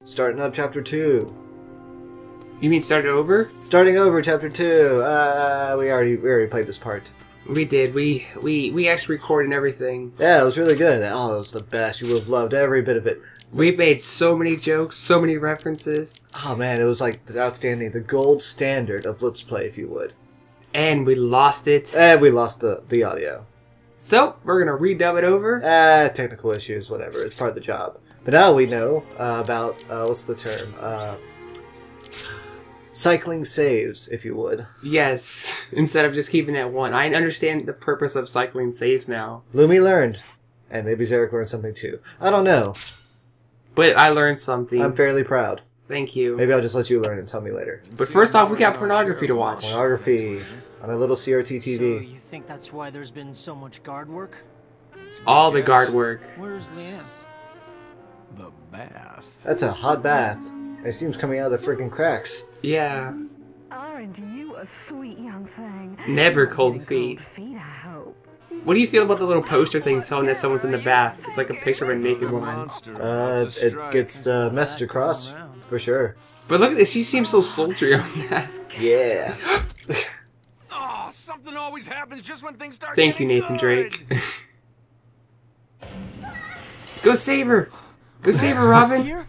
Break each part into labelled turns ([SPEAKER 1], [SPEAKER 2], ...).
[SPEAKER 1] Starting up chapter 2.
[SPEAKER 2] You mean start over?
[SPEAKER 1] Starting over chapter 2. We already played this part.
[SPEAKER 2] We did. We actually recorded everything.
[SPEAKER 1] Yeah, it was really good. Oh, it was the best. You would have loved every bit of it.
[SPEAKER 2] We made so many jokes, so many references.
[SPEAKER 1] Oh man, it was like outstanding. The gold standard of Let's Play, if you would.
[SPEAKER 2] And we lost it.
[SPEAKER 1] And we lost the audio.
[SPEAKER 2] So, we're gonna redub it over.
[SPEAKER 1] Technical issues, whatever. It's part of the job. But now we know about, what's the term? Cycling saves, if you would.
[SPEAKER 2] Yes, instead of just keeping that one. I understand the purpose of cycling saves now.
[SPEAKER 1] Lumi learned. And maybe Zarek learned something too. I don't know.
[SPEAKER 2] But I learned something.
[SPEAKER 1] I'm fairly proud.
[SPEAKER 2] Thank you.
[SPEAKER 1] Maybe I'll just let you learn and tell me later.
[SPEAKER 2] But first off, we got pornography to watch.
[SPEAKER 1] Pornography on a little CRT TV.
[SPEAKER 3] So you think that's why there's been so much guard work?
[SPEAKER 2] All the guard work.
[SPEAKER 3] Where's Leanne?
[SPEAKER 4] The bath.
[SPEAKER 1] That's a hot bath. It seems coming out of the freaking cracks.
[SPEAKER 2] Yeah.
[SPEAKER 5] Aren't you a sweet young thing?
[SPEAKER 2] Never cold feet.
[SPEAKER 5] I hope.
[SPEAKER 2] What do you feel about the little poster thing showing that someone's in the bath? It's like a picture of a naked woman.
[SPEAKER 1] It gets the message across, for sure.
[SPEAKER 2] But look at this, she seems so sultry on that.
[SPEAKER 1] Yeah.
[SPEAKER 4] Oh, something always happens just when things start.
[SPEAKER 2] Thank you, Nathan Drake. Go save her! Go save her, Robin!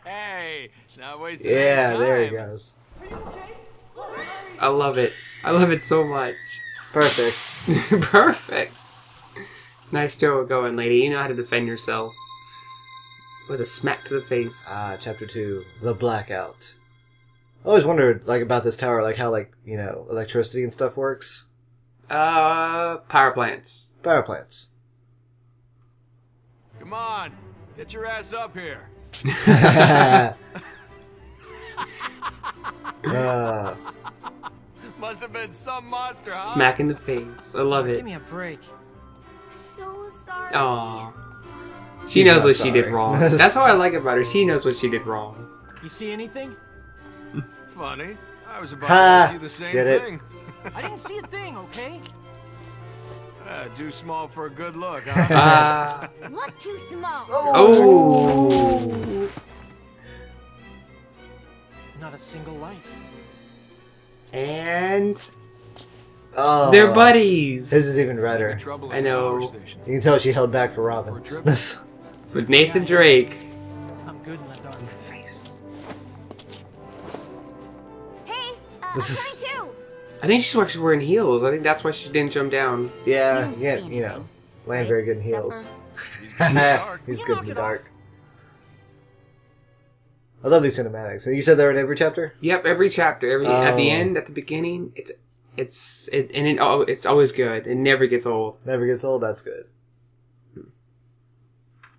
[SPEAKER 4] Hey, not wasting
[SPEAKER 1] Yeah,
[SPEAKER 4] any
[SPEAKER 1] there he
[SPEAKER 4] time.
[SPEAKER 1] goes.
[SPEAKER 2] I love it. I love it so much.
[SPEAKER 1] Perfect.
[SPEAKER 2] Perfect. Nice job going, lady. You know how to defend yourself. With a smack to the face.
[SPEAKER 1] Chapter 2, The Blackout. I always wondered, like, about this tower, like, how, like, you know, electricity and stuff works.
[SPEAKER 2] Power plants.
[SPEAKER 1] Power plants.
[SPEAKER 4] Come on, get your ass up here. Must have been some monster, huh?
[SPEAKER 2] Smack in the face. I love it.
[SPEAKER 3] Give me a break.
[SPEAKER 6] So sorry.
[SPEAKER 2] Aww. She
[SPEAKER 1] She's
[SPEAKER 2] knows
[SPEAKER 1] not
[SPEAKER 2] what she did
[SPEAKER 1] sorry.
[SPEAKER 2] wrong. That's what I like about her. She knows what she did wrong.
[SPEAKER 3] You see anything?
[SPEAKER 4] Funny. I was about
[SPEAKER 1] Ha!
[SPEAKER 4] to ask you the same
[SPEAKER 1] Get it?
[SPEAKER 4] thing.
[SPEAKER 3] I didn't see a thing, okay?
[SPEAKER 4] Too small for a good look, huh?
[SPEAKER 6] What's too small?
[SPEAKER 2] Oh!
[SPEAKER 3] Not a single light.
[SPEAKER 2] And
[SPEAKER 1] Oh.
[SPEAKER 2] they're buddies.
[SPEAKER 1] His is even redder.
[SPEAKER 4] Trouble
[SPEAKER 2] I
[SPEAKER 4] at the
[SPEAKER 2] know.
[SPEAKER 4] power station.
[SPEAKER 1] You can tell she held back for Robin.
[SPEAKER 4] For a trip?
[SPEAKER 2] With Nathan Drake.
[SPEAKER 3] I'm good in the dark.
[SPEAKER 2] Face.
[SPEAKER 6] Hey,
[SPEAKER 1] This is-
[SPEAKER 6] 22.
[SPEAKER 2] I think she's actually wearing heels. I think that's why she didn't jump down.
[SPEAKER 1] Yeah,
[SPEAKER 6] You
[SPEAKER 1] yeah,
[SPEAKER 6] haven't seen
[SPEAKER 1] you know,
[SPEAKER 6] anything,
[SPEAKER 1] land
[SPEAKER 6] right?
[SPEAKER 1] very good in
[SPEAKER 6] Except
[SPEAKER 1] heels.
[SPEAKER 4] He's good in the dark.
[SPEAKER 1] He's
[SPEAKER 3] You
[SPEAKER 1] good
[SPEAKER 3] knock
[SPEAKER 1] in the
[SPEAKER 3] it
[SPEAKER 1] dark. I love these cinematics. And you said they were in every chapter?
[SPEAKER 2] Yep, every chapter, at the
[SPEAKER 1] Oh.
[SPEAKER 2] end, at the beginning, it's always good. It never gets old.
[SPEAKER 1] Never gets old, that's good.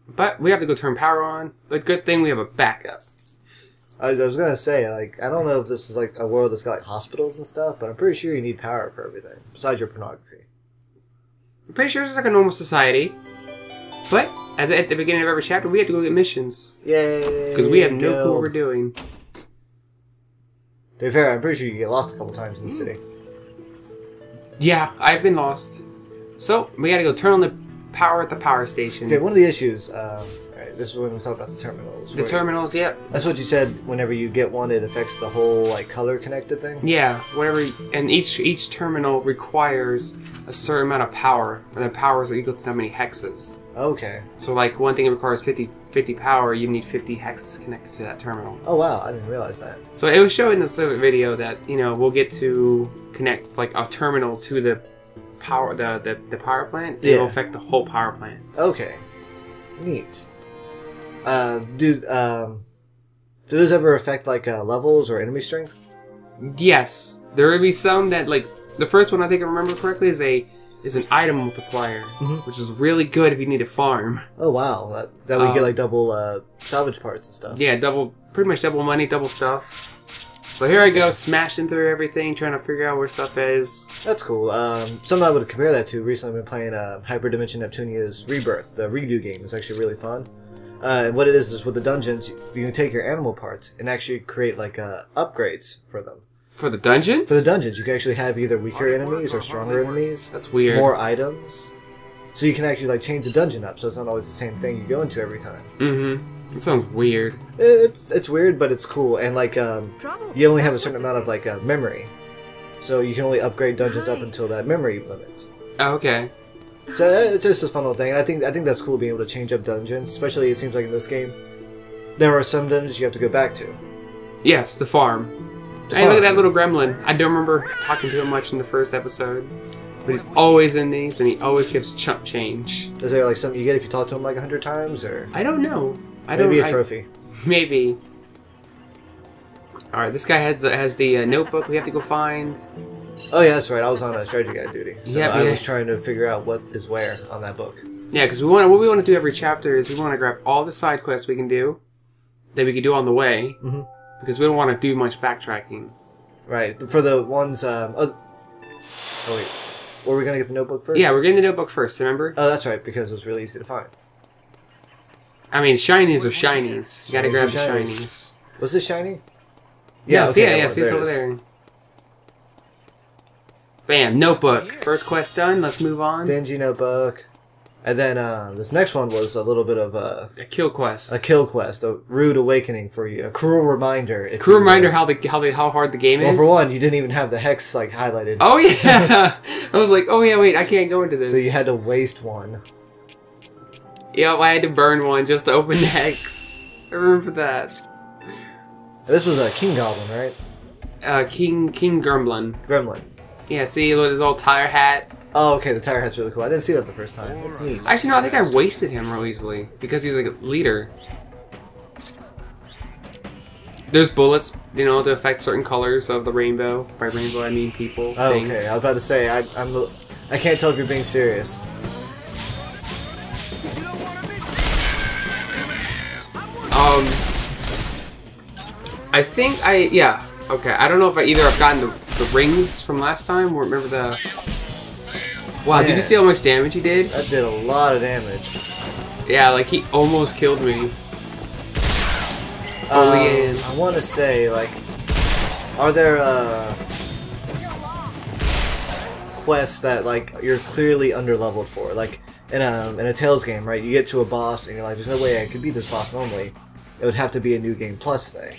[SPEAKER 2] But we have to go turn power on. But good thing we have a backup.
[SPEAKER 1] I was gonna say, like, I don't know if this is like a world that's got like hospitals and stuff, but I'm pretty sure you need power for everything, besides your pornography.
[SPEAKER 2] I'm pretty sure it's like a normal society. But at the beginning of every chapter, we have to go get missions
[SPEAKER 1] Yay!
[SPEAKER 2] because we have no clue
[SPEAKER 1] go.
[SPEAKER 2] what we're doing.
[SPEAKER 1] To be fair, I'm pretty sure you get lost a couple times in the city.
[SPEAKER 2] Yeah, I've been lost. So we got to go turn on the power at the power station.
[SPEAKER 1] Okay, one of the issues, alright, this is when we talk about the terminals.
[SPEAKER 2] The terminals, yep.
[SPEAKER 1] That's what you said, whenever you get one, it affects the whole, like, color connected thing?
[SPEAKER 2] Yeah, whatever. And each terminal requires a certain amount of power, and the power is equal to how many hexes.
[SPEAKER 1] Okay.
[SPEAKER 2] So, like, one thing that requires 50 power, you need 50 hexes connected to that terminal.
[SPEAKER 1] Oh wow, I didn't realize that.
[SPEAKER 2] So it was showing this little video that, you know, we'll get to connect, like, a terminal to the power, the power plant.
[SPEAKER 1] Yeah.
[SPEAKER 2] It will affect the whole power plant.
[SPEAKER 1] Okay. Neat. Do those ever affect, like, levels or enemy strength?
[SPEAKER 2] Yes, there will be some that, like, the first one I think I remember correctly is an item multiplier, which is really good if you need to farm.
[SPEAKER 1] Oh wow, that we get, like, double, salvage parts and stuff.
[SPEAKER 2] Yeah, pretty much double money, double stuff. So here I go, smashing through everything, trying to figure out where stuff is.
[SPEAKER 1] That's cool. Something I would compare that to, recently I've been playing, Hyperdimension Neptunia's Rebirth, the redo game. It's actually really fun. And what it is with the dungeons, you can take your animal parts and actually create, like, upgrades for them.
[SPEAKER 2] For the dungeons?
[SPEAKER 1] For the dungeons, you can actually have either weaker enemies or stronger enemies.
[SPEAKER 2] That's weird.
[SPEAKER 1] More items. So you can actually like change the dungeon up, so it's not always the same thing you go into every time.
[SPEAKER 2] Mm-hmm. It sounds weird.
[SPEAKER 1] It's weird, but it's cool, and like you only have a certain amount of like memory, so you can only upgrade dungeons up until that memory limit.
[SPEAKER 2] Oh, okay.
[SPEAKER 1] So it's just a fun little thing, and I think that's cool being able to change up dungeons. Especially it seems like in this game, there are some dungeons you have to go back to.
[SPEAKER 2] Yes, the farm. Hey, look at that little gremlin. I don't remember talking to him much in the first episode, but he's always in these, and he always gives chump change.
[SPEAKER 1] Is there like something you get if you talk to him like 100 times, or
[SPEAKER 2] I don't know.
[SPEAKER 1] maybe a trophy?
[SPEAKER 2] Maybe. All right, this guy has the notebook we have to go find.
[SPEAKER 1] Oh yeah, that's right. I was on a strategy guide duty, so
[SPEAKER 2] Yeah,
[SPEAKER 1] I was trying to figure out what is where on that book.
[SPEAKER 2] Yeah, because what we want to do every chapter is we want to grab all the side quests we can do that we can do on the way, because we don't want to do much backtracking.
[SPEAKER 1] Right. For the ones. Oh wait. Were we gonna get the notebook first?
[SPEAKER 2] Yeah, we're getting the notebook first. Remember?
[SPEAKER 1] Oh, that's right, because it was really easy to find.
[SPEAKER 2] I mean, shinies are shinies. You gotta
[SPEAKER 1] Shinies
[SPEAKER 2] grab
[SPEAKER 1] are
[SPEAKER 2] the
[SPEAKER 1] shinies.
[SPEAKER 2] shinies.
[SPEAKER 1] Was this shiny?
[SPEAKER 2] Yeah, see,
[SPEAKER 1] okay,
[SPEAKER 2] yeah, see, it's
[SPEAKER 1] it
[SPEAKER 2] over
[SPEAKER 1] is.
[SPEAKER 2] there. Bam, notebook. First quest done. Let's move on.
[SPEAKER 1] Dingy notebook. And then this next one was a little bit of
[SPEAKER 2] A kill quest.
[SPEAKER 1] a kill quest, a rude awakening for you, a cruel reminder. If
[SPEAKER 2] Crew
[SPEAKER 1] you
[SPEAKER 2] reminder
[SPEAKER 1] will.
[SPEAKER 2] how hard the game
[SPEAKER 1] Well,
[SPEAKER 2] is.
[SPEAKER 1] for one, you didn't even have the hex like highlighted.
[SPEAKER 2] Oh yeah. I was like, oh yeah, wait, I can't go into this.
[SPEAKER 1] So you had to waste one.
[SPEAKER 2] Yep, I had to burn one just to open the hex. I remember that.
[SPEAKER 1] This was a King Goblin, right?
[SPEAKER 2] King Gremlin.
[SPEAKER 1] Gremlin.
[SPEAKER 2] Yeah, see, look at his old tire hat.
[SPEAKER 1] Oh, okay, the tire hat's really cool. I didn't see that the first time. It's neat.
[SPEAKER 2] Actually, no, I think I wasted him real easily because he's like a leader. There's bullets, you know, to affect certain colors of the rainbow. By rainbow, I mean people,
[SPEAKER 1] Oh,
[SPEAKER 2] things.
[SPEAKER 1] okay. I was about to say, I can't tell if you're being serious.
[SPEAKER 2] I think okay. I don't know if I've gotten the rings from last time, or remember the... Wow, did
[SPEAKER 1] Yeah.
[SPEAKER 2] you see how much damage he did?
[SPEAKER 1] That did a lot of damage.
[SPEAKER 2] Yeah, like he almost killed me. Leanne.
[SPEAKER 1] I want to say, like, are there quests that like you're clearly underleveled for? Like in a Tales game, right? You get to a boss and you're like, "There's no way I could beat this boss normally." It would have to be a New Game Plus thing.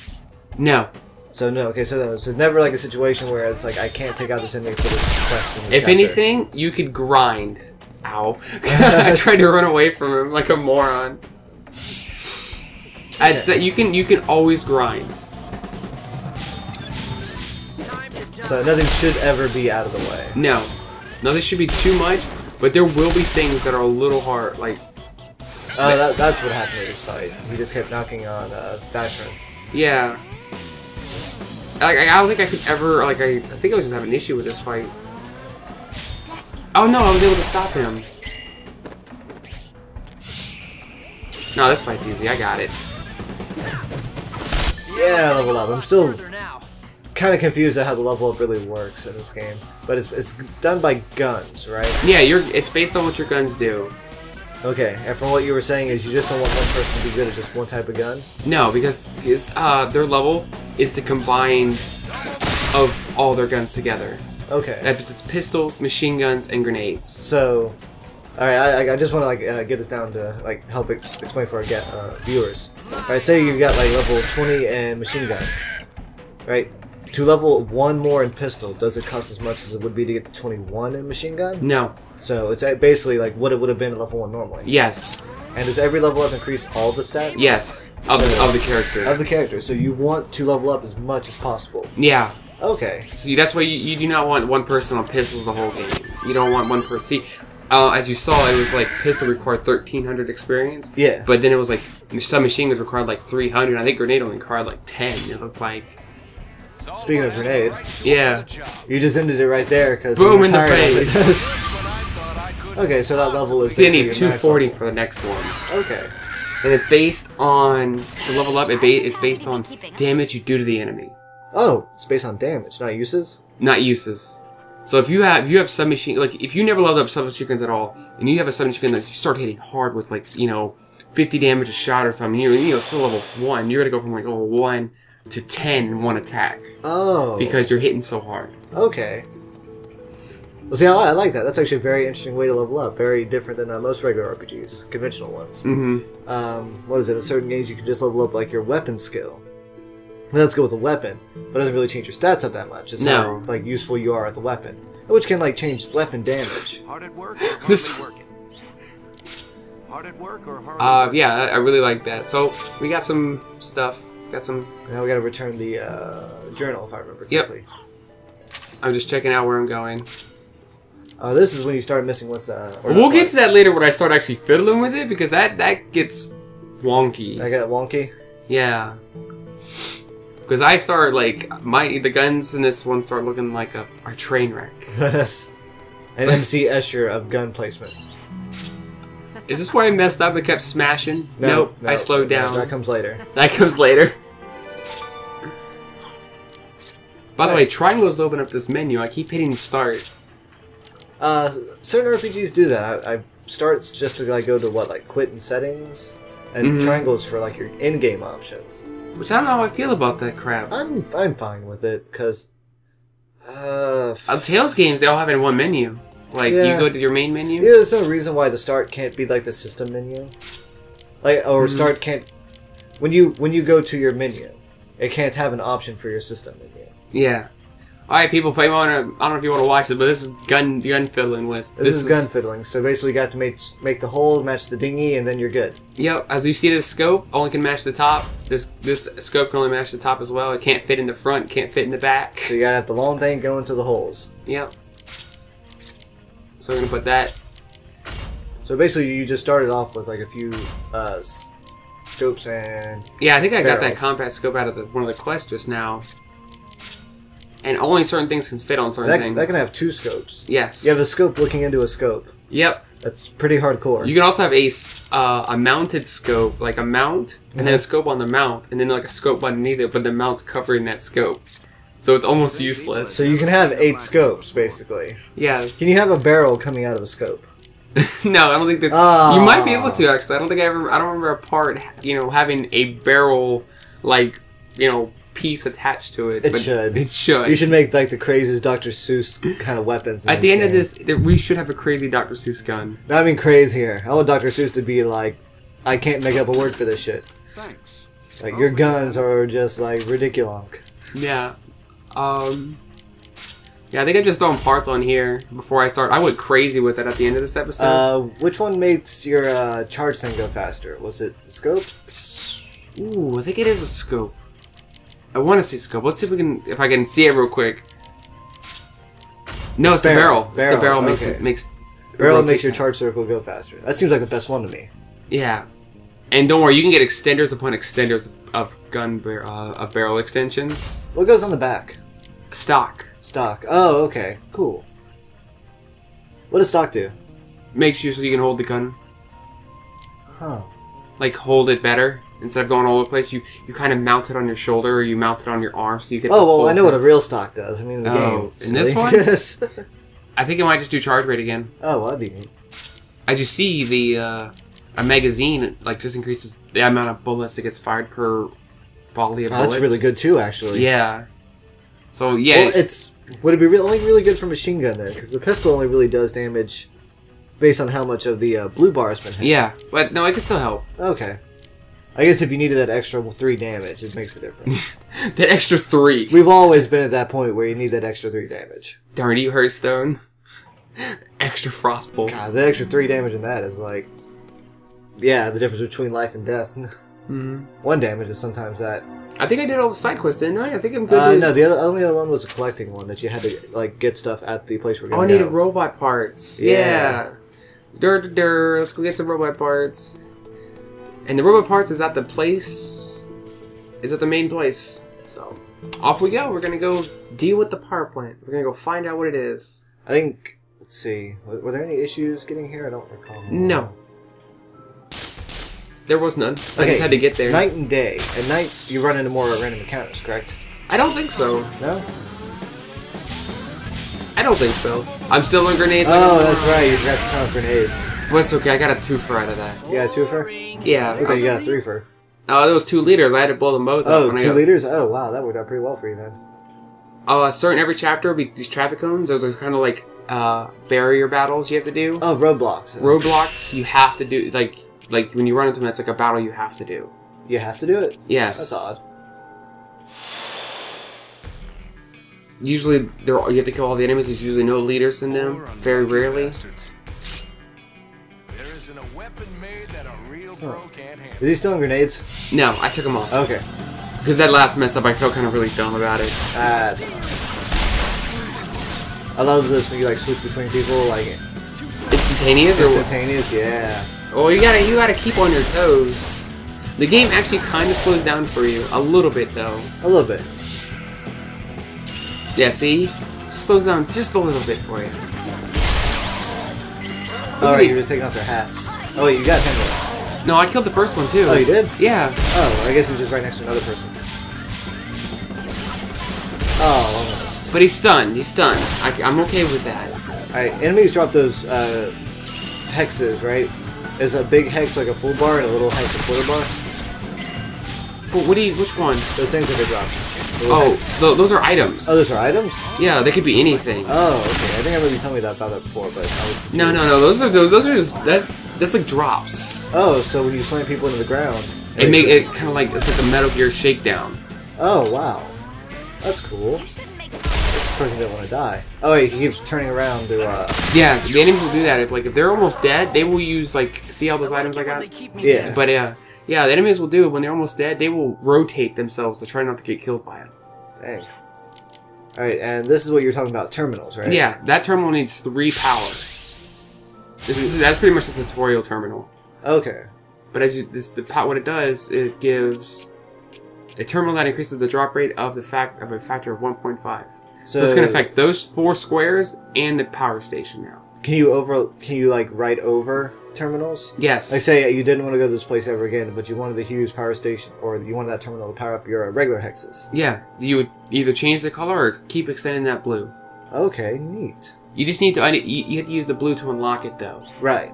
[SPEAKER 2] No.
[SPEAKER 1] So no, okay, so it's never like a situation where it's like I can't take out this enemy for this quest. In this
[SPEAKER 2] If
[SPEAKER 1] chapter.
[SPEAKER 2] anything, you could grind. Ow. I tried to run away from him like a moron. I'd say you can always grind.
[SPEAKER 1] So nothing should ever be out of the way.
[SPEAKER 2] No. Nothing should be too much, but there will be things that are a little hard, like...
[SPEAKER 1] That's what happened in this fight. He just kept knocking on Bashran.
[SPEAKER 2] Yeah. Like, I don't think I could ever, like, I think I was just having an issue with this fight. Oh no, I was able to stop him. No, this fight's easy, I got it.
[SPEAKER 1] Yeah, level up. I'm still kind of confused at how the level up really works in this game. But it's done by guns, right?
[SPEAKER 2] Yeah, it's based on what your guns do.
[SPEAKER 1] Okay, and from what you were saying is you just don't want one person to be good at just one type of gun?
[SPEAKER 2] No, because their level is the combine of all their guns together.
[SPEAKER 1] Okay.
[SPEAKER 2] It's pistols, machine guns, and grenades.
[SPEAKER 1] So, alright, I just want to like get this down to like help explain for our viewers. Alright, say you got like level 20 in machine gun. Right? To level 1 more in pistol, does it cost as much as it would be to get to 21 in machine gun?
[SPEAKER 2] No.
[SPEAKER 1] So it's basically like what it would have been at level 1 normally.
[SPEAKER 2] Yes.
[SPEAKER 1] And does every level up increase all the stats?
[SPEAKER 2] Yes. Of the character.
[SPEAKER 1] Of the character. So you want to level up as much as possible.
[SPEAKER 2] Yeah.
[SPEAKER 1] Okay.
[SPEAKER 2] So that's why you do not want one person on pistols the whole game. You don't want one person. See, as you saw, it was like pistol required 1,300 experience.
[SPEAKER 1] Yeah.
[SPEAKER 2] But then it was like some machine guns required like 300. I think grenade only required like 10. It looked like.
[SPEAKER 1] Speaking of grenade,
[SPEAKER 2] Yeah.
[SPEAKER 1] you just ended it right there because
[SPEAKER 2] Boom in the face.
[SPEAKER 1] Okay, so that level is.
[SPEAKER 2] See, I need
[SPEAKER 1] basically a max
[SPEAKER 2] 240
[SPEAKER 1] level.
[SPEAKER 2] for the next one.
[SPEAKER 1] Okay.
[SPEAKER 2] And it's based on to level up. It's based on damage you do to the enemy,
[SPEAKER 1] Oh, it's based on damage, not uses.
[SPEAKER 2] not uses. So if you have submachine, like if you never leveled up submachine guns at all, and you have a submachine gun that you start hitting hard with, like 50 damage a shot or something, you're still level 1. You're gonna go from like level 1 to 10 in one attack
[SPEAKER 1] Oh.
[SPEAKER 2] because you're hitting so hard.
[SPEAKER 1] Okay. Well, see, I like that. That's actually a very interesting way to level up. Very different than most regular RPGs, conventional ones. What is it? In certain games, you can just level up like your weapon skill. Well, let's go with a weapon, but it doesn't really change your stats up that much. It's how like useful you are at the weapon, which can like change weapon damage.
[SPEAKER 4] Hard at work or hardly working? Hard at work or hardly
[SPEAKER 2] yeah, I really like that. So we got some stuff. Got some.
[SPEAKER 1] Now we got to return the journal, if I remember correctly.
[SPEAKER 2] I'm just checking out where I'm going.
[SPEAKER 1] This is when you start messing with.
[SPEAKER 2] We'll get to that later when I start actually fiddling with it because that gets wonky.
[SPEAKER 1] I got wonky.
[SPEAKER 2] Yeah. Because I start like the guns in this one start looking like a train wreck.
[SPEAKER 1] An MC Escher of gun placement.
[SPEAKER 2] Is this where I messed up and kept smashing? Nope. I slowed down.
[SPEAKER 1] That comes later.
[SPEAKER 2] That comes later. By the way, triangles open up this menu. I keep hitting start.
[SPEAKER 1] Certain RPGs do that. I starts just to like go to like quit in settings, and triangles for like your in-game options.
[SPEAKER 2] Which I don't know how I feel about that crap.
[SPEAKER 1] I'm fine with it because
[SPEAKER 2] Tales games they all have it in one menu. Like you go to your main menu.
[SPEAKER 1] Yeah, there's no reason why the start can't be like the system menu. Like or start can't when you go to your menu, it can't have an option for your system menu.
[SPEAKER 2] Yeah. Alright, people, I don't know if you want to watch it, but this is gun fiddling with.
[SPEAKER 1] This is gun fiddling, so basically you got to make the hole match the dinghy, and then you're good.
[SPEAKER 2] Yep, as you see this scope, only can match the top. This scope can only match the top as well. It can't fit in the front, can't fit in the back.
[SPEAKER 1] So you gotta have the long thing go into the holes.
[SPEAKER 2] Yep. So we're gonna put that.
[SPEAKER 1] So basically you just started off with like a few scopes and
[SPEAKER 2] yeah, I think I got that
[SPEAKER 1] barrels.
[SPEAKER 2] compact scope out of one of the quests just now. And only certain things can fit on certain things.
[SPEAKER 1] That can have two scopes.
[SPEAKER 2] Yes.
[SPEAKER 1] You have a scope looking into a scope.
[SPEAKER 2] Yep.
[SPEAKER 1] That's pretty hardcore.
[SPEAKER 2] You can also have a mounted scope, like a mount, and then a scope on the mount, and then like a scope underneath it, but the mount's covering that scope. So it's almost useless.
[SPEAKER 1] So you can have 8 scopes, basically.
[SPEAKER 2] Yes.
[SPEAKER 1] Can you have a barrel coming out of a scope?
[SPEAKER 2] No, I don't think that. You might be able to actually. I don't remember a part, having a barrel, like, piece attached to it.
[SPEAKER 1] It should.
[SPEAKER 2] It should.
[SPEAKER 1] You should make like the craziest Dr. Seuss kind of weapons.
[SPEAKER 2] At the end of this, we should have a crazy Dr. Seuss gun.
[SPEAKER 1] I mean, crazier. I want Dr. Seuss to be like, I can't make up a word for this shit.
[SPEAKER 4] Thanks.
[SPEAKER 1] Like your guns are just like ridiculous.
[SPEAKER 2] Yeah. Yeah, I think I'm just throwing parts on here before I start. I went crazy with it at the end of this episode.
[SPEAKER 1] Which one makes your charge thing go faster? Was it the scope?
[SPEAKER 2] Ooh, I think it is a scope. I want to see scope. Let's see if I can see it real quick. No, it's the barrel. It's the barrel makes
[SPEAKER 1] your charge circle go faster. That seems like the best one to me.
[SPEAKER 2] Yeah, and don't worry, you can get extenders upon extenders of barrel extensions.
[SPEAKER 1] What goes on the back?
[SPEAKER 2] Stock.
[SPEAKER 1] Stock. Oh, okay, cool. What does stock do?
[SPEAKER 2] Makes you so you can hold the gun.
[SPEAKER 1] Huh.
[SPEAKER 2] Like hold it better. Instead of going all over the place, you kind of mount it on your shoulder or you mount it on your arm so you get.
[SPEAKER 1] Oh well, I know what a real stock does. I mean, in the game.
[SPEAKER 2] In this one, I think it might just do charge rate again.
[SPEAKER 1] Oh, well, that'd be neat.
[SPEAKER 2] As you see, a magazine like just increases the amount of bullets that gets fired per volley of bullets.
[SPEAKER 1] That's really good too, actually.
[SPEAKER 2] Yeah. So yeah,
[SPEAKER 1] well, would it be only really good for machine gun there? Because the pistol only really does damage based on how much of the blue bar has been hit.
[SPEAKER 2] Yeah, but no, it can still help.
[SPEAKER 1] Okay. I guess if you needed that extra 3 damage, it makes a difference.
[SPEAKER 2] That extra 3.
[SPEAKER 1] We've always been at that point where you need that extra 3 damage.
[SPEAKER 2] Darn you, Hearthstone. Extra frostbolt.
[SPEAKER 1] God, the extra 3 damage in that is like... Yeah, the difference between life and death. 1 damage is sometimes that.
[SPEAKER 2] I think I did all the side quests, didn't I? I think I'm good.
[SPEAKER 1] No, the only other one was a collecting one that you had to like get stuff at the place we're going
[SPEAKER 2] to go. I needed robot parts. Yeah. Let's go get some robot parts. And the robot parts is at the place. Is at the main place. So, off we go. We're gonna go deal with the power plant. We're gonna go find out what it is.
[SPEAKER 1] I think. Let's see. Were there any issues getting here? I don't recall.
[SPEAKER 2] No. There was none. I just had to get there.
[SPEAKER 1] Night and day. At night, you run into more random encounters, correct?
[SPEAKER 2] I don't think so.
[SPEAKER 1] No?
[SPEAKER 2] I don't think so. I'm still on grenades.
[SPEAKER 1] Oh, that's right. You forgot to turn off grenades.
[SPEAKER 2] But it's okay. I got a 2-fer out of that.
[SPEAKER 1] You got a 2-fer?
[SPEAKER 2] Yeah.
[SPEAKER 1] Okay, you got a 3-fer.
[SPEAKER 2] Oh, there was 2 liters. I had to blow them both up.
[SPEAKER 1] Oh, 2 liters? Oh, wow. That worked out pretty well for you then.
[SPEAKER 2] Certain every chapter would be these traffic cones. Those are kind of like barrier battles you have to do.
[SPEAKER 1] Oh, roadblocks.
[SPEAKER 2] Roadblocks you have to do, like when you run into them, that's like a battle you have to do.
[SPEAKER 1] You have to do it?
[SPEAKER 2] Yes.
[SPEAKER 1] That's odd.
[SPEAKER 2] Usually, you have to kill all the enemies. There's usually no leaders in them. Very rarely.
[SPEAKER 4] There isn't a weapon made that a real pro can't handle.
[SPEAKER 1] Is he still in grenades?
[SPEAKER 2] No, I took them off.
[SPEAKER 1] Okay.
[SPEAKER 2] Because that last mess up, I felt kind of really dumb about it.
[SPEAKER 1] That's... I love this when you like switch between people, like
[SPEAKER 2] Instantaneous? Or
[SPEAKER 1] instantaneous, yeah.
[SPEAKER 2] oh, you gotta keep on your toes. The game actually kind of slows down for you. A little bit, though.
[SPEAKER 1] A little bit.
[SPEAKER 2] Yeah, see? Slows down just a little bit for you.
[SPEAKER 1] Alright, you're just taking off their hats. Oh wait, you got him.
[SPEAKER 2] No, I killed the first one, too.
[SPEAKER 1] Oh, you did?
[SPEAKER 2] Yeah.
[SPEAKER 1] Oh, I guess he was just right next to another person. Oh, almost.
[SPEAKER 2] But he's stunned. He's stunned. I'm okay with that.
[SPEAKER 1] Alright, enemies drop those hexes, right? There's a big hex like a full bar and a little hex a quarter bar.
[SPEAKER 2] Which one?
[SPEAKER 1] Those things that they drop.
[SPEAKER 2] Oh, those are items.
[SPEAKER 1] Oh, those are items?
[SPEAKER 2] Yeah, they could be anything.
[SPEAKER 1] Oh, okay. I think I remember you telling me about that before, but I was confused.
[SPEAKER 2] No. Those are just that's like drops.
[SPEAKER 1] Oh, so when you slam people into the ground,
[SPEAKER 2] It kind of like it's like a Metal Gear Shakedown.
[SPEAKER 1] Oh wow, that's cool. This person didn't want to die. Oh wait, he keeps turning around to
[SPEAKER 2] Yeah, the enemies will do that. If they're almost dead, they will use like see all those items I got.
[SPEAKER 1] Yeah.
[SPEAKER 2] But yeah, the enemies will do it when they're almost dead. They will rotate themselves to try not to get killed by it.
[SPEAKER 1] Dang. All right, and this is what you're talking about, terminals, right?
[SPEAKER 2] Yeah, that terminal needs 3 power. That's pretty much the tutorial terminal.
[SPEAKER 1] Okay.
[SPEAKER 2] But what it does, it gives a terminal that increases the drop rate of a factor of 1.5. So it's going to affect those 4 squares and the power station now.
[SPEAKER 1] Can you like write over terminals?
[SPEAKER 2] Yes.
[SPEAKER 1] Like say you didn't want to go to this place ever again, but you wanted the Hughes power station, or you wanted that terminal to power up your regular hexes.
[SPEAKER 2] Yeah, you would either change the color or keep extending that blue.
[SPEAKER 1] Okay, neat.
[SPEAKER 2] You just need to you have to use the blue to unlock it though.
[SPEAKER 1] Right.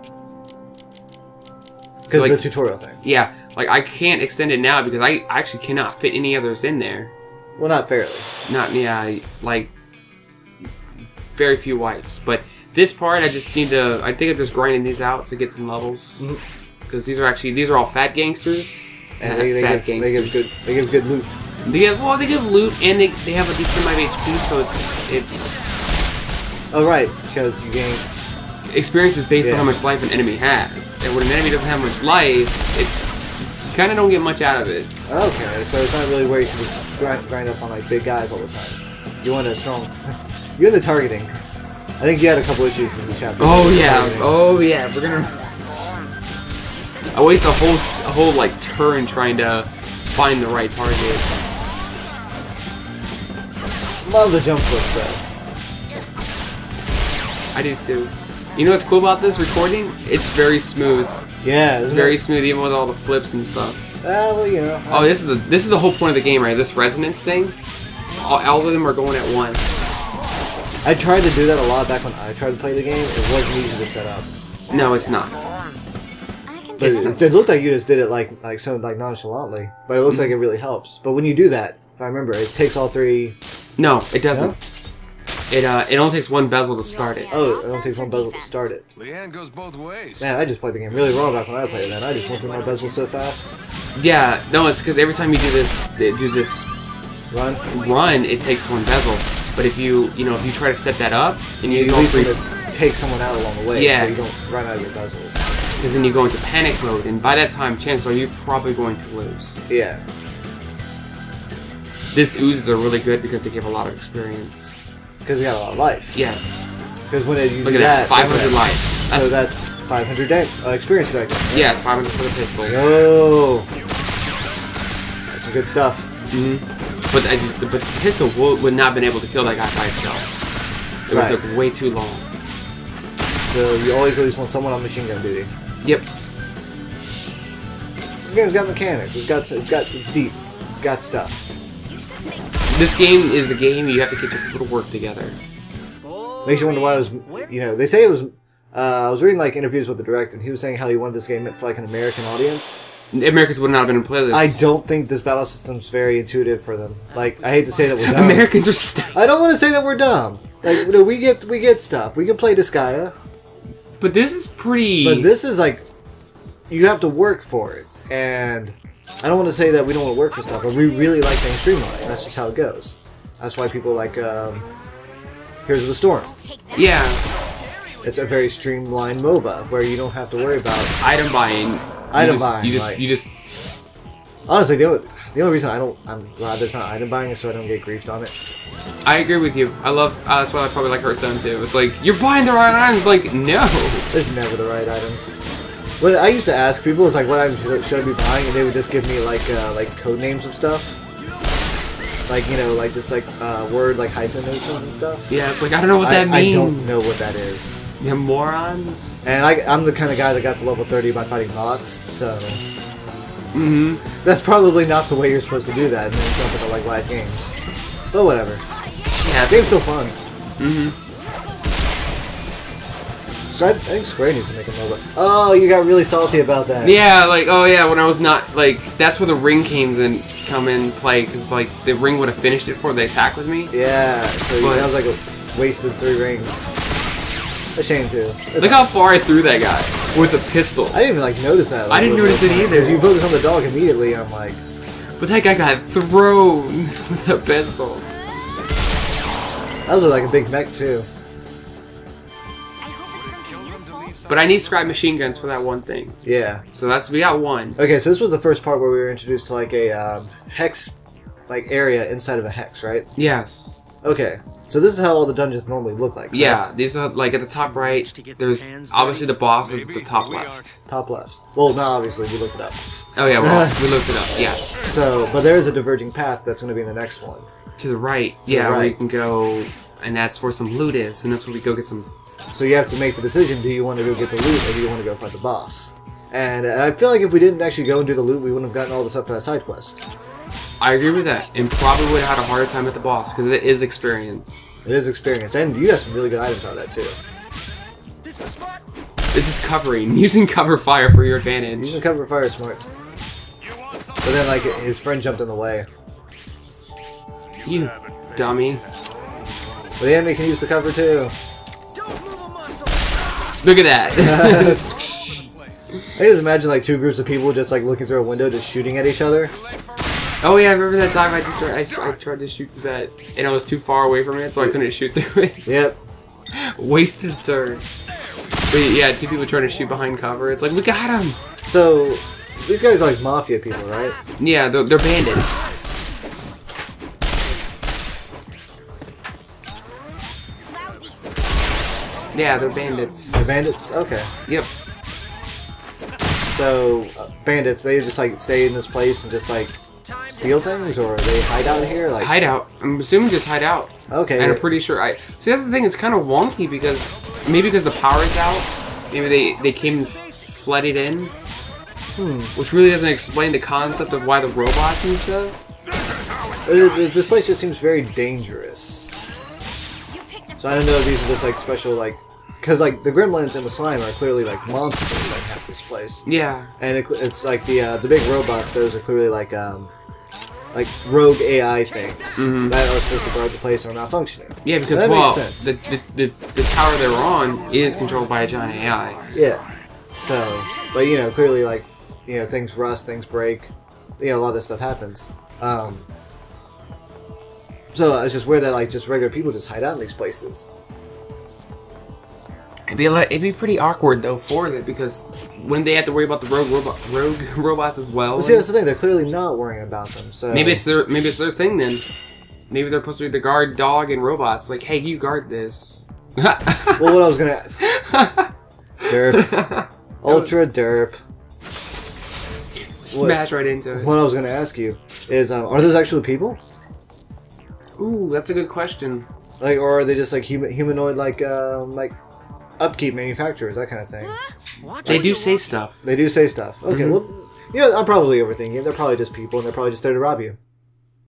[SPEAKER 1] Because
[SPEAKER 2] like,
[SPEAKER 1] the tutorial thing.
[SPEAKER 2] Yeah, like I can't extend it now because I actually cannot fit any others in there.
[SPEAKER 1] Well, not fairly.
[SPEAKER 2] Like very few whites, but this part I just need to. I think I'm just grinding these out to get some levels because these are all fat gangsters.
[SPEAKER 1] And they give good loot.
[SPEAKER 2] They give loot and they have a decent amount of HP, so it's.
[SPEAKER 1] Oh right, because you gain
[SPEAKER 2] experience is based on how much life an enemy has, and when an enemy doesn't have much life, you kind of don't get much out of it.
[SPEAKER 1] Okay, so it's not really where you can just grind up on like big guys all the time. You want a strong. You're in the targeting. I think you had a couple issues in this chapter.
[SPEAKER 2] Oh yeah, we're gonna. I waste a whole like turn trying to find the right target.
[SPEAKER 1] Love the jump flips though.
[SPEAKER 2] I do too. You know what's cool about this recording? It's very smooth.
[SPEAKER 1] Yeah,
[SPEAKER 2] it's very smooth, even with all the flips and stuff.
[SPEAKER 1] Well, you know.
[SPEAKER 2] Oh, this is the whole point of the game, right? This resonance thing. All of them are going at once.
[SPEAKER 1] I tried to do that a lot back when I tried to play the game. It wasn't easy to set up.
[SPEAKER 2] No, it's not.
[SPEAKER 1] But it looked like you just did it like nonchalantly, but it looks like it really helps. But when you do that, if I remember, it takes all 3.
[SPEAKER 2] No, it doesn't.
[SPEAKER 1] No?
[SPEAKER 2] It only takes 1 bezel to start it.
[SPEAKER 1] Oh, it only takes 1 bezel to start it.
[SPEAKER 4] Leanne goes both ways.
[SPEAKER 1] Man, I just played the game really wrong back when I played it. Man, I just went through my bezel so fast.
[SPEAKER 2] Yeah, no, it's because every time you do this run, it takes 1 bezel. But if you try to set that up and you use all 3,
[SPEAKER 1] take someone out along the way,
[SPEAKER 2] yeah,
[SPEAKER 1] so you don't run out of your bezels.
[SPEAKER 2] Because then you go into panic mode, and by that time, chances are you're probably going to lose.
[SPEAKER 1] Yeah.
[SPEAKER 2] This oozes are really good because they give a lot of experience.
[SPEAKER 1] Because they got a lot of life.
[SPEAKER 2] Yes.
[SPEAKER 1] Because when you
[SPEAKER 2] look at that, 500 life.
[SPEAKER 1] So that's 500 experience for that guy. Right?
[SPEAKER 2] Yeah, it's 500 for the pistol.
[SPEAKER 1] Oh, that's some good stuff.
[SPEAKER 2] But the pistol would not have been able to kill that guy by itself. It would took way too long.
[SPEAKER 1] So you always at least want someone on machine gun duty.
[SPEAKER 2] Yep.
[SPEAKER 1] This game's got mechanics. It's deep. It's got stuff.
[SPEAKER 2] This game is a game you have to get your people to work together.
[SPEAKER 1] Makes you wonder why it was. They say it was. I was reading like interviews with the director, and he was saying how he wanted this game meant for like an American audience.
[SPEAKER 2] Americans would not have been able to play this.
[SPEAKER 1] I don't think this battle system's very intuitive for them. Like, I hate to say that we're dumb.
[SPEAKER 2] Americans are
[SPEAKER 1] I don't want to say that we're dumb. Like, no, we get stuff. We can play Disgaea,
[SPEAKER 2] But this is pretty.
[SPEAKER 1] but this is like you have to work for it. And I don't want to say that we don't want to work for stuff, but we really like things streamlined. That's just how it goes. That's why people like Heroes of the Storm.
[SPEAKER 2] Yeah,
[SPEAKER 1] It's a very streamlined MOBA where you don't have to worry about.
[SPEAKER 2] item buying. You just.
[SPEAKER 1] Honestly, the only reason I'm glad there's not item buying is so I don't get griefed on it.
[SPEAKER 2] I agree with you. I love. That's why I probably like Hearthstone too. It's like you're buying the right items. Like no.
[SPEAKER 1] There's never the right item. When I used to ask people, it's like, what items should I be buying, and they would just give me like code names of stuff, like like just like word like hyphen notions and stuff.
[SPEAKER 2] Yeah, it's like I don't know what that
[SPEAKER 1] I
[SPEAKER 2] means.
[SPEAKER 1] don't know what that is.
[SPEAKER 2] Yeah, morons.
[SPEAKER 1] And I'm the kind of guy that got to level 30 by fighting bots, so that's probably not the way you're supposed to do that, and then jump into like live games. But whatever.
[SPEAKER 2] Yeah,
[SPEAKER 1] Game's still fun. So I think Square needs to make a MOBA. Oh, you got really salty about that.
[SPEAKER 2] Yeah, like oh yeah, when I was not like that's where the ring come in play because like the ring would have finished it before they attack with me.
[SPEAKER 1] Yeah, so
[SPEAKER 2] But-
[SPEAKER 1] that was like a wasted 3 rings. A shame too.
[SPEAKER 2] Look how far I threw that guy with a pistol.
[SPEAKER 1] I didn't even like notice that.
[SPEAKER 2] I didn't notice it either.
[SPEAKER 1] Because you focus on the dog immediately, and I'm like,
[SPEAKER 2] But that guy got thrown with a pistol.
[SPEAKER 1] that was like a big mech too.
[SPEAKER 6] I hope it's something useful.
[SPEAKER 2] But I need scribe machine guns for that one thing.
[SPEAKER 1] Yeah.
[SPEAKER 2] So we got one.
[SPEAKER 1] Okay, so this was the first part where we were introduced to like a hex, like area inside of a hex, right?
[SPEAKER 2] Yes.
[SPEAKER 1] Okay. So this is how all the dungeons normally look like.
[SPEAKER 2] Yeah,
[SPEAKER 1] correct?
[SPEAKER 2] these are like at the top right. There's obviously the boss is at the top left.
[SPEAKER 1] Top left. Well, not obviously. We looked it up.
[SPEAKER 2] Oh yeah, well we looked it up. Yes.
[SPEAKER 1] So, but there is a diverging path that's going to be in the next one.
[SPEAKER 2] To the right.
[SPEAKER 1] the
[SPEAKER 2] Yeah, where you
[SPEAKER 1] right.
[SPEAKER 2] can go, and that's where some loot is, and that's where we go get some.
[SPEAKER 1] So you have to make the decision: do you want to go get the loot, or do you want to go fight the boss? And I feel like if we didn't actually go and do the loot, we wouldn't have gotten all this up for that side quest.
[SPEAKER 2] I agree with that, and probably would have had a harder time at the boss because it is experience.
[SPEAKER 1] It is experience, and you got some really good items out of that too.
[SPEAKER 2] This is covering, using cover fire for your advantage.
[SPEAKER 1] Using cover fire is smart. But then, like, his friend jumped in the way.
[SPEAKER 2] You dummy.
[SPEAKER 1] But the enemy can use the cover too.
[SPEAKER 2] Look at that.
[SPEAKER 1] I just imagine like 2 groups of people just like looking through a window, just shooting at each other.
[SPEAKER 2] Oh yeah, I remember that time I tried to shoot through that, and I was too far away from it, so I couldn't shoot through it.
[SPEAKER 1] Yep.
[SPEAKER 2] Wasted turn. But yeah, 2 people trying to shoot behind cover. It's like, we got him!
[SPEAKER 1] So these guys are like mafia people, right?
[SPEAKER 2] Yeah, they're bandits.
[SPEAKER 6] Lousy.
[SPEAKER 2] Yeah, they're bandits.
[SPEAKER 1] They're bandits. Okay.
[SPEAKER 2] Yep.
[SPEAKER 1] So bandits, they just like stay in this place and just like steal things, or they hide out here. Like
[SPEAKER 2] Hideout. I'm assuming just hide out.
[SPEAKER 1] okay.
[SPEAKER 2] And I'm pretty sure see, that's the thing, it's kind of wonky because maybe because the power's out, maybe they came and flooded in. Which really doesn't explain the concept of why the robots and stuff.
[SPEAKER 1] This place just seems very dangerous.
[SPEAKER 6] You picked up
[SPEAKER 1] So I don't know if these are just like special like, because like the gremlins and the slime are clearly like monsters that have this place,
[SPEAKER 2] Yeah.
[SPEAKER 1] and it's like the big robots. Those are clearly like rogue AI things that are supposed to guard the place and are not functioning.
[SPEAKER 2] Yeah, because
[SPEAKER 1] That
[SPEAKER 2] well,
[SPEAKER 1] makes sense.
[SPEAKER 2] the tower they're on is controlled by a giant AI.
[SPEAKER 1] Yeah. So, but you know, clearly like, you know, things rust, things break. You know, a lot of this stuff happens. So it's just weird that like just regular people just hide out in these places.
[SPEAKER 2] It'd be pretty awkward though for it because when they have to worry about the rogue robots as well.
[SPEAKER 1] But see, that's the thing. They're clearly not worrying about them. So
[SPEAKER 2] Maybe it's their thing then. Maybe they're supposed to be the guard dog and robots. Like, hey, you guard this.
[SPEAKER 1] well, what I was gonna ask. Derp. Ultra derp.
[SPEAKER 2] Smash right into it.
[SPEAKER 1] What I was gonna ask you is, are those actually people?
[SPEAKER 2] Ooh, that's a good question.
[SPEAKER 1] Like, or are they just like humanoid, like upkeep manufacturers, that kind of thing?
[SPEAKER 2] They do say stuff.
[SPEAKER 1] They do say stuff. Okay, well, yeah, I'm probably overthinking it. They're probably just people, and they're probably just there to rob you.